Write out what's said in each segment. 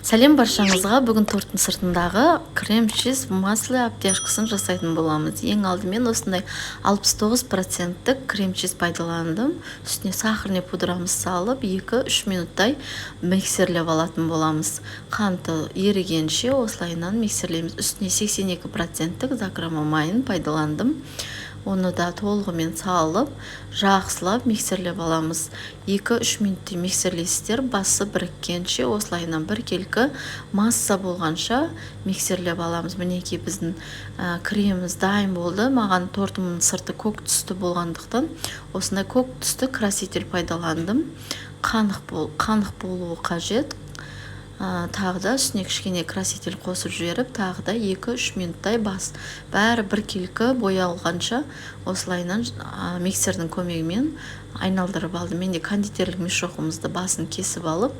Сәлем баршаңызға. Бүгін торттың сыртындағы крем-чиз в масле обтяжкасын жасайтын боламыз. Ең алдымен осындай 69%-тік крем-чиз пайдаландым. Үстіне сахарный пудрамыз салып, 2-3 минуттай миксерлеп алатын боламыз. Қанты ерігенше осылайынан миксерлейміз. Үстіне 82%-тік закрома майын пайдаландым. Оны да толығымен салып, жақсылап миксерлеп аламыз. 2-3 минуттай миксерлейсіздер, басы біріккенше осылайынан біркелкі масса болғанша миксерлеп аламыз. Мінекей біздің креміміз дайын болды. Маған тортымның сырты көк түсті болғандықтан осындай көк түсті краситель пайдаландым. Қанық болуы қажет. Тағы да үстіне кішкене краситель қосып жіберіп, тағы да 2-3 минуттай бәрі біркелкі боялғанша осылайынан миксердің көмегімен айналдырып алдым. Менде кондитерлік мешоқымызды басын кесіп алып,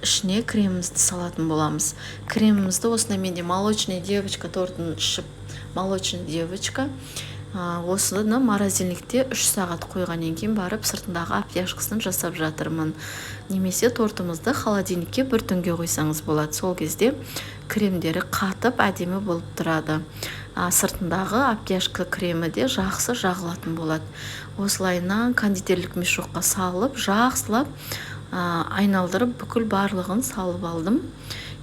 ішіне кремімізді салатын боламыз. Кремімізді осындай менде молочная девочка тортын ішіп, молочная девочка. Осыны морозильникте 3 сағат қойғаннан кейін барып сыртындағы обтяжкасын жасап жатырмын. Немесе тортымызды холодильникке 1 түнге қойсаңыз болады. Сол кезде кремдері қатып әдемі болып тұрады. Сыртындағы обтяжка кремі де жақсы жағылатын болады. Осылайынан кондитерлік мешокқа салып, жақсылап айналдырып, бүкіл барлығын салып алдым.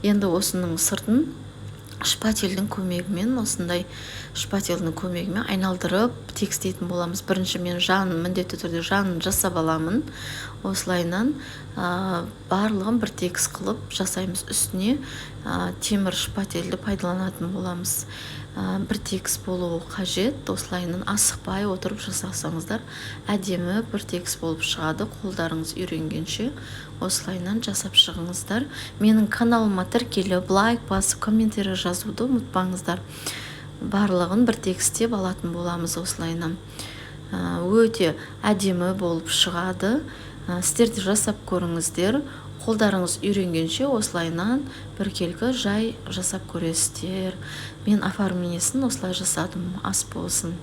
Енді осының сыртын шпательдің көмегімен, осындай шпательдің көмегімен айналдырып тегістейтін боламыз. Бірінші мен міндетті түрде жанын жасап аламын. Осылайынан барлығын бір тегіс қылып жасаймыз. Үстіне темір шпательді пайдаланатын боламыз. Бір тегіс болуы қажет. Осылайынан асықпай отырып жасасаңыздар әдемі бір тегіс болып шығады. Қолдарыңыз үйренгенше осылайынан жасап шығыңыздар. Менің каналыма тіркеліп, лайк басып, комментарий жазуды ұмытпаңыздар. Барлығын бір тегістеп алатын боламыз осылайынан. Өте әдемі болып шығады. Сіздер жасап көріңіздер. Қолдарыңыз үйренгенше осылайынан біркелкі жай жасап көресіздер. Мен оформлениесін осылай жасадым, ас болсын.